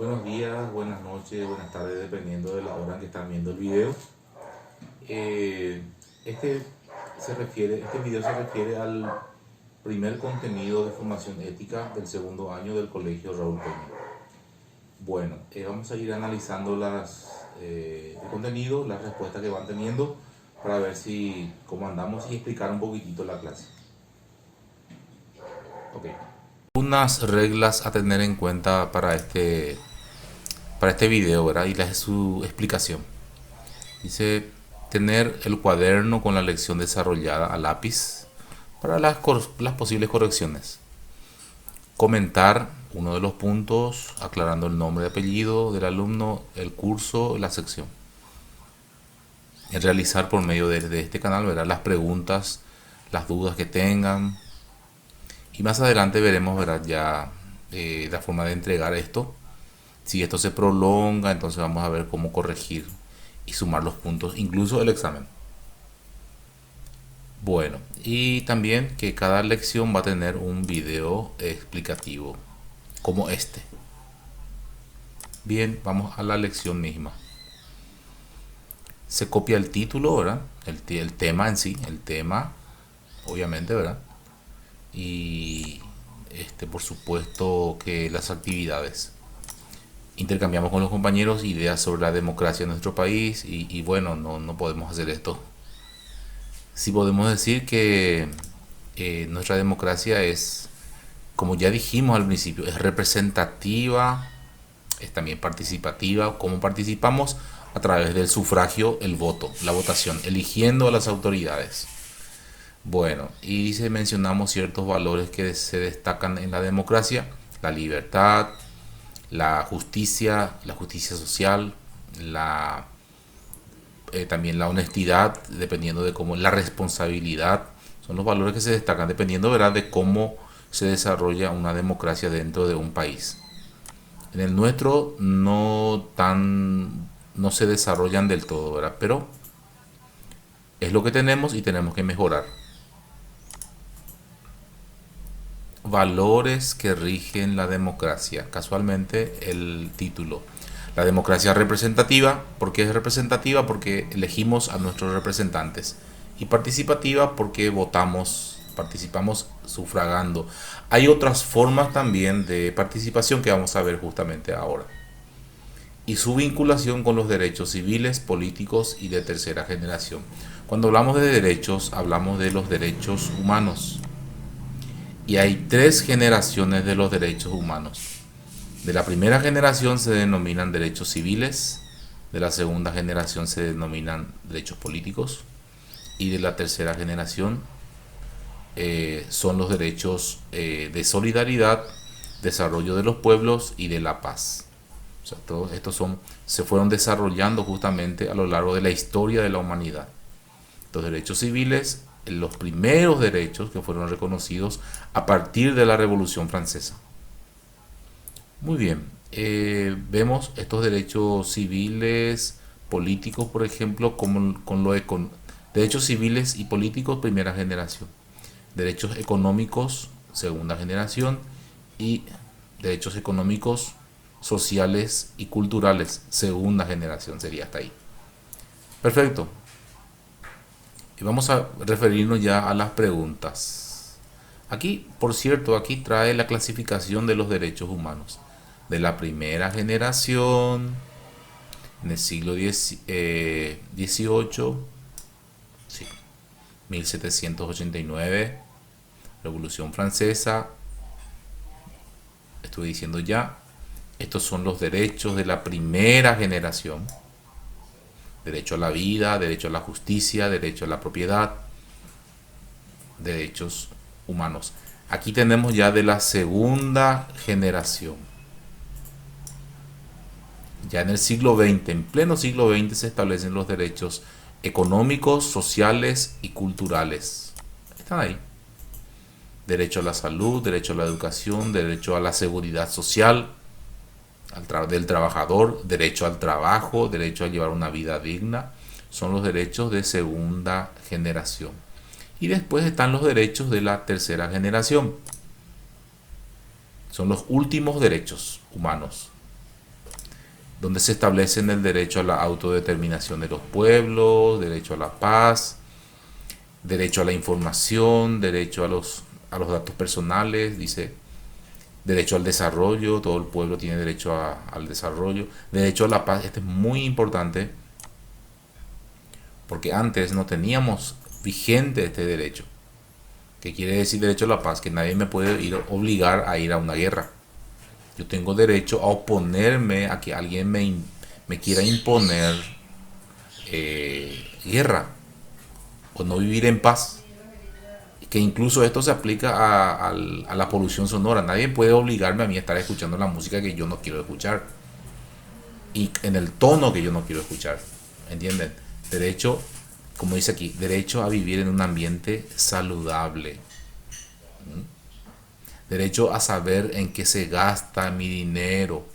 Buenos días, buenas noches, buenas tardes, dependiendo de la hora en que están viendo el video. Eh, este video se refiere al primer contenido de formación ética del segundo año del Colegio Raúl Peña. Bueno, vamos a ir analizando el contenido, las respuestas que van teniendo para ver cómo andamos y explicar un poquitito la clase. Ok. Unas reglas a tener en cuenta para este video, ¿verdad? Y su explicación. Dice tener el cuaderno con la lección desarrollada a lápiz para las posibles correcciones. Comentar uno de los puntos, aclarando el nombre y apellido del alumno, el curso, la sección. Y realizar por medio de este canal, ¿verdad?, las preguntas, las dudas que tengan. Y más adelante veremos, ¿verdad?, ya la forma de entregar esto. Si esto se prolonga, entonces vamos a ver cómo corregir y sumar los puntos, incluso el examen. Bueno, y también que cada lección va a tener un video explicativo, como este. Bien, vamos a la lección misma. Se copia el título, ¿verdad? El tema en sí, el tema, obviamente, ¿verdad? Y por supuesto que las actividades. Intercambiamos con los compañeros ideas sobre la democracia en nuestro país y bueno, no podemos hacer esto. Sí podemos decir que nuestra democracia es, como ya dijimos al principio, es representativa, es también participativa. ¿Cómo participamos? A través del sufragio, el voto, la votación, eligiendo a las autoridades. Bueno, y mencionamos ciertos valores que se destacan en la democracia: la libertad, la justicia social, también la honestidad, dependiendo de cómo, la responsabilidad. Son los valores que se destacan dependiendo, ¿verdad?, de cómo se desarrolla una democracia dentro de un país. En el nuestro no se desarrollan del todo, ¿verdad?, pero es lo que tenemos y tenemos que mejorar. Valores que rigen la democracia. Casualmente el título. La democracia representativa. ¿Por qué es representativa? Porque elegimos a nuestros representantes. Y participativa porque participamos sufragando. Hay otras formas también de participación que vamos a ver justamente ahora. Y su vinculación con los derechos civiles, políticos y de tercera generación. Cuando hablamos de derechos, hablamos de los derechos humanos. Y hay 3 generaciones de los derechos humanos. De la primera generación se denominan derechos civiles, de la segunda generación se denominan derechos políticos y de la tercera generación son los derechos de solidaridad, desarrollo de los pueblos y de la paz. O sea, todos estos se fueron desarrollando justamente a lo largo de la historia de la humanidad. Los derechos civiles, los primeros derechos que fueron reconocidos a partir de la Revolución Francesa. Muy bien, vemos estos derechos civiles, políticos, por ejemplo, derechos civiles y políticos, primera generación. Derechos económicos, segunda generación. Y derechos económicos, sociales y culturales, segunda generación, sería hasta ahí. Perfecto. Y vamos a referirnos ya a las preguntas. Aquí, por cierto, aquí trae la clasificación de los derechos humanos. De la primera generación, en el siglo XVIII, sí, 1789, Revolución Francesa. Estoy diciendo ya, estos son los derechos de la primera generación. Derecho a la vida, derecho a la justicia, derecho a la propiedad, derechos humanos. Aquí tenemos ya de la segunda generación. Ya en el siglo XX, en pleno siglo XX, se establecen los derechos económicos, sociales y culturales. Están ahí. Derecho a la salud, derecho a la educación, derecho a la seguridad social del trabajador, derecho al trabajo, derecho a llevar una vida digna. Son los derechos de segunda generación. Y después están los derechos de la tercera generación. Son los últimos derechos humanos. donde se establecen el derecho a la autodeterminación de los pueblos, derecho a la paz, derecho a la información, derecho a los datos personales, dice derecho al desarrollo, todo el pueblo tiene derecho al desarrollo, derecho a la paz. Este es muy importante porque antes no teníamos vigente este derecho. ¿Qué quiere decir derecho a la paz? Que nadie me puede obligar a ir a una guerra. Yo tengo derecho a oponerme a que alguien me quiera imponer guerra o no vivir en paz. Que incluso esto se aplica a la polución sonora. Nadie puede obligarme a mí a estar escuchando la música que yo no quiero escuchar y en el tono que yo no quiero escuchar. ¿Entienden? Derecho, como dice aquí, derecho a vivir en un ambiente saludable. Derecho a saber en qué se gasta mi dinero.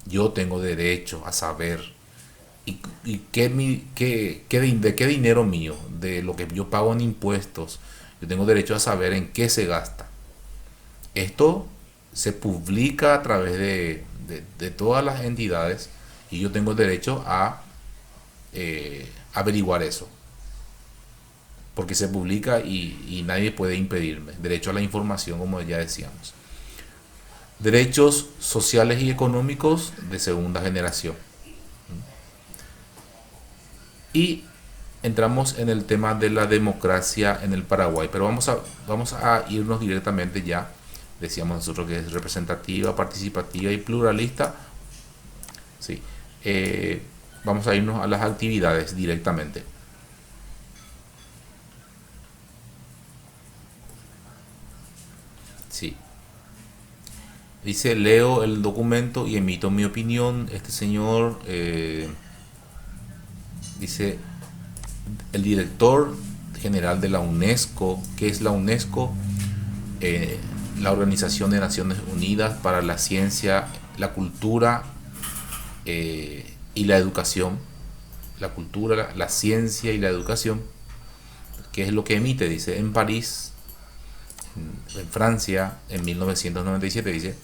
Yo tengo derecho a saber. ¿Y de qué dinero mío? De lo que yo pago en impuestos. Yo tengo derecho a saber en qué se gasta. Esto se publica a través de todas las entidades y yo tengo derecho a averiguar eso. Porque se publica y nadie puede impedirme. Derecho a la información, como ya decíamos. Derechos sociales y económicos de segunda generación. Y entramos en el tema de la democracia en el Paraguay, pero vamos a irnos directamente ya. Decíamos nosotros que es representativa, participativa y pluralista. Sí. Vamos a irnos a las actividades directamente. Sí. Dice, leo el documento y emito mi opinión. Este señor dice, el director general de la UNESCO. ¿Qué es la UNESCO? La Organización de Naciones Unidas para la Ciencia, la Cultura y la Educación. La cultura, la ciencia y la educación. ¿Qué es lo que emite? Dice, en París, en Francia, en 1997, dice,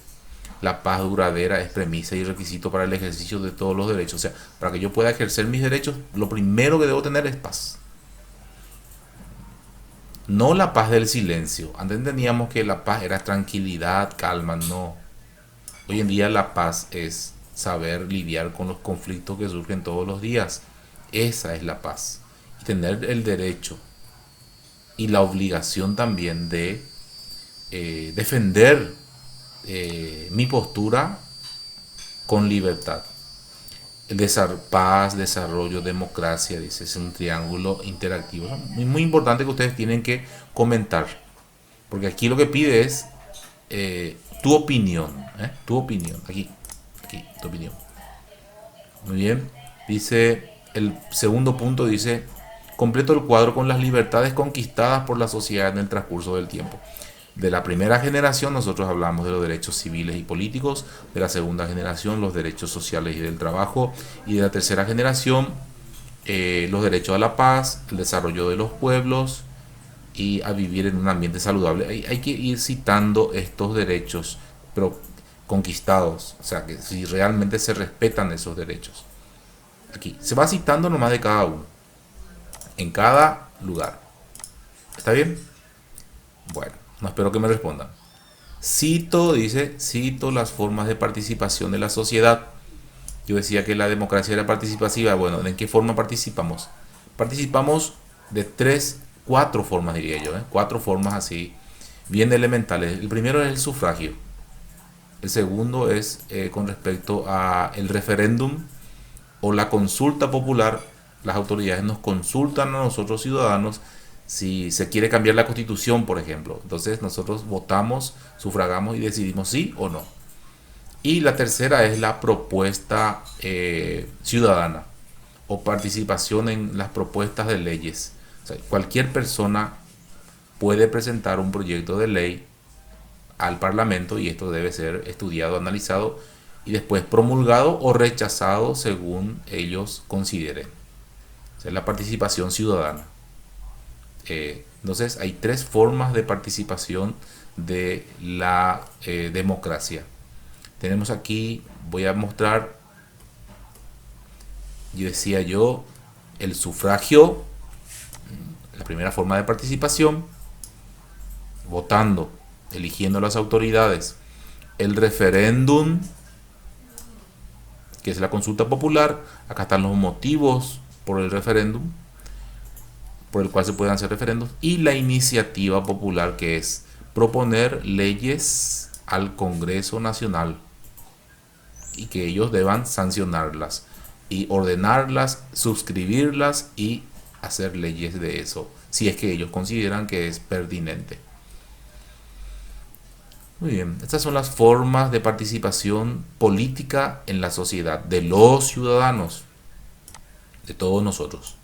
la paz duradera es premisa y requisito para el ejercicio de todos los derechos. O sea, para que yo pueda ejercer mis derechos, lo primero que debo tener es paz. No la paz del silencio. Antes entendíamos que la paz era tranquilidad, calma. No. Hoy en día la paz es saber lidiar con los conflictos que surgen todos los días. Esa es la paz. Y tener el derecho y la obligación también de defender mi postura con libertad. Paz, desarrollo, democracia, dice, es un triángulo interactivo. Es muy importante que ustedes tienen que comentar, porque aquí lo que pide es tu opinión, tu opinión, aquí, tu opinión. Muy bien, dice, el segundo punto dice, completo el cuadro con las libertades conquistadas por la sociedad en el transcurso del tiempo. De la primera generación nosotros hablamos de los derechos civiles y políticos, de la segunda generación los derechos sociales y del trabajo, y de la tercera generación los derechos a la paz, el desarrollo de los pueblos y a vivir en un ambiente saludable. Hay que ir citando estos derechos, pero conquistados, o sea, que si realmente se respetan esos derechos. Aquí se va citando nomás de cada uno, en cada lugar. ¿Está bien? Bueno. No espero que me respondan. Cito las formas de participación de la sociedad. Yo decía que la democracia era participativa. Bueno, ¿en qué forma participamos? Participamos de cuatro formas, diría yo. Cuatro formas así, bien elementales. El primero es el sufragio. El segundo es con respecto a el referéndum o la consulta popular. Las autoridades nos consultan a nosotros ciudadanos si se quiere cambiar la constitución, por ejemplo. Entonces nosotros votamos, sufragamos y decidimos sí o no. Y la tercera es la propuesta ciudadana o participación en las propuestas de leyes. O sea, cualquier persona puede presentar un proyecto de ley al Parlamento y esto debe ser estudiado, analizado y después promulgado o rechazado según ellos consideren. O sea, la participación ciudadana. Entonces hay tres formas de participación de la democracia. Tenemos aquí, voy a mostrar, yo decía yo, el sufragio, la primera forma de participación, votando, eligiendo las autoridades. El referéndum, que es la consulta popular. Acá están los motivos por el referéndum, por el cual se pueden hacer referendos. Y la iniciativa popular, que es proponer leyes al Congreso Nacional y que ellos deban sancionarlas y ordenarlas, suscribirlas y hacer leyes de eso, si es que ellos consideran que es pertinente. Muy bien, estas son las formas de participación política en la sociedad, de los ciudadanos, de todos nosotros.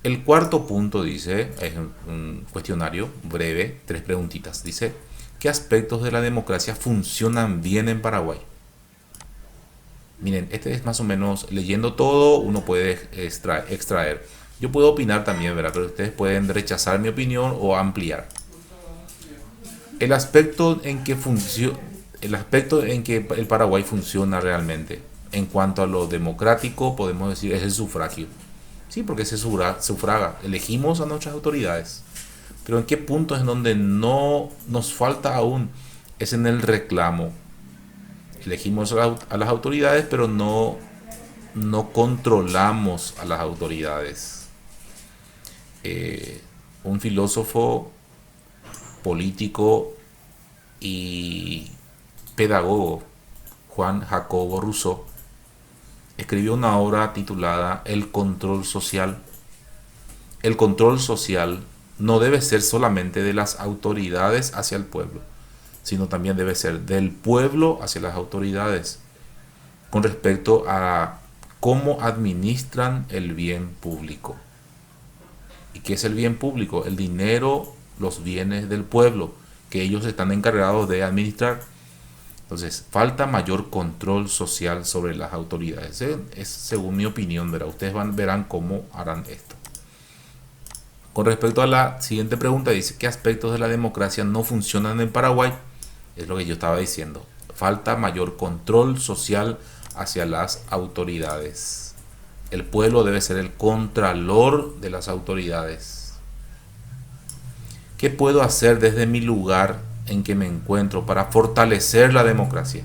El cuarto punto dice, es un cuestionario breve, 3 preguntitas. Dice, ¿qué aspectos de la democracia funcionan bien en Paraguay? Miren, este es más o menos, leyendo todo, uno puede extraer. Yo puedo opinar también, ¿verdad? Pero ustedes pueden rechazar mi opinión o ampliar. El aspecto en que el Paraguay funciona realmente, en cuanto a lo democrático, podemos decir, es el sufragio. Sí, porque se sufraga, elegimos a nuestras autoridades. Pero en qué punto es donde no nos falta aún, es en el reclamo. Elegimos a las autoridades, pero no controlamos a las autoridades. Un filósofo, político y pedagogo, Juan Jacobo Rousseau, escribió una obra titulada El control social. El control social no debe ser solamente de las autoridades hacia el pueblo, sino también debe ser del pueblo hacia las autoridades, con respecto a cómo administran el bien público. ¿Y qué es el bien público? El dinero, los bienes del pueblo, que ellos están encargados de administrar. Entonces, falta mayor control social sobre las autoridades. Es según mi opinión, ¿verdad? Ustedes verán cómo harán esto. Con respecto a la siguiente pregunta, dice, ¿qué aspectos de la democracia no funcionan en Paraguay? Es lo que yo estaba diciendo. Falta mayor control social hacia las autoridades. El pueblo debe ser el contralor de las autoridades. ¿Qué puedo hacer desde mi lugar en que me encuentro para fortalecer la democracia?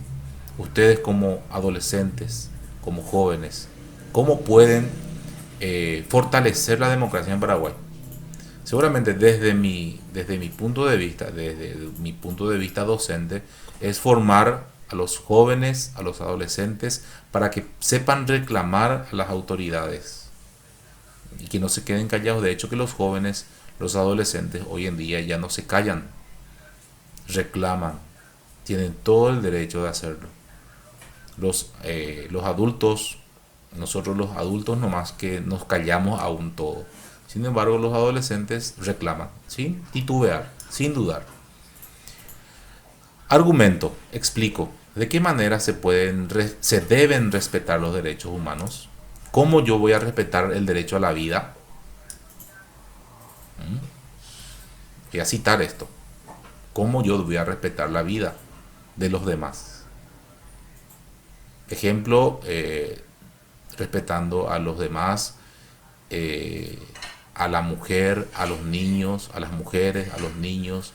Ustedes como adolescentes, como jóvenes, ¿cómo pueden fortalecer la democracia en Paraguay? Seguramente desde mi punto de vista docente, es formar a los jóvenes, a los adolescentes, para que sepan reclamar a las autoridades y que no se queden callados. De hecho, que los jóvenes, los adolescentes hoy en día ya no se callan, reclaman, tienen todo el derecho de hacerlo. Los adultos, nosotros los adultos nomás que nos callamos aún todo. Sin embargo, los adolescentes reclaman, sin titubear, sin dudar. Argumento, explico. ¿De qué manera se deben respetar los derechos humanos? ¿Cómo yo voy a respetar el derecho a la vida? Voy a citar esto. ¿Cómo yo voy a respetar la vida de los demás? Ejemplo, respetando a los demás, a la mujer, a los niños, a las mujeres, a los niños,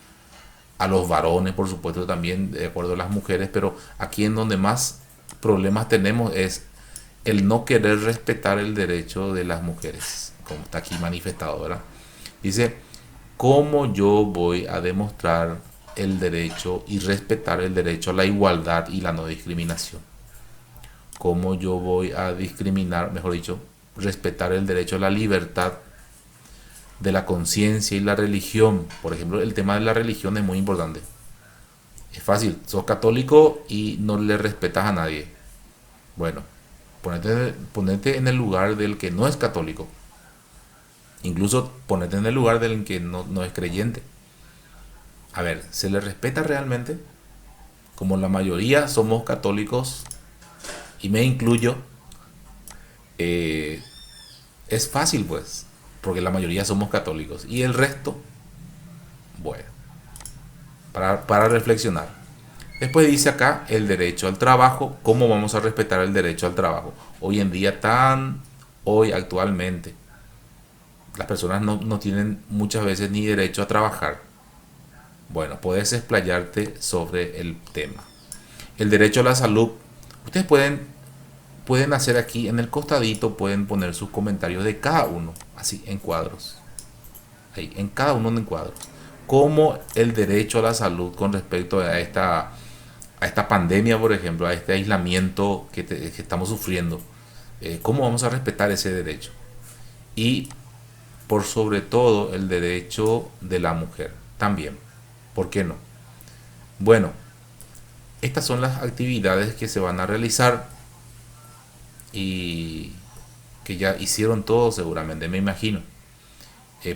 a los varones, por supuesto, también de acuerdo a las mujeres, pero aquí en donde más problemas tenemos es el no querer respetar el derecho de las mujeres, como está aquí manifestado, ¿verdad? Dice, ¿cómo yo voy a demostrar el derecho y respetar el derecho a la igualdad y la no discriminación? ¿Cómo yo voy a discriminar, mejor dicho, respetar el derecho a la libertad de la conciencia y la religión? Por ejemplo, el tema de la religión es muy importante. Es fácil, sos católico y no le respetas a nadie. Bueno, ponete en el lugar del que no es católico. Incluso ponete en el lugar del que no es creyente. A ver, ¿se le respeta realmente? Como la mayoría somos católicos, y me incluyo, es fácil pues, porque la mayoría somos católicos. Y el resto, bueno, para reflexionar. Después dice acá el derecho al trabajo. ¿Cómo vamos a respetar el derecho al trabajo? Hoy en día, hoy actualmente, las personas no tienen muchas veces ni derecho a trabajar. Bueno, puedes explayarte sobre el tema. El derecho a la salud. Ustedes pueden hacer aquí en el costadito, pueden poner sus comentarios de cada uno, así en cuadros. Ahí, en cada uno en cuadros. Como el derecho a la salud con respecto a esta pandemia, por ejemplo, a este aislamiento que estamos sufriendo. ¿Cómo vamos a respetar ese derecho? Y por sobre todo el derecho de la mujer también. ¿Por qué no? Bueno, estas son las actividades que se van a realizar y que ya hicieron todos seguramente, me imagino.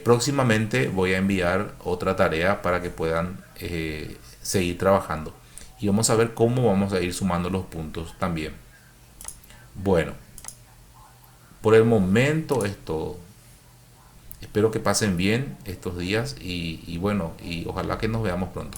Próximamente voy a enviar otra tarea para que puedan seguir trabajando y vamos a ver cómo vamos a ir sumando los puntos también. Bueno, por el momento es todo. Espero que pasen bien estos días y bueno, y ojalá que nos veamos pronto.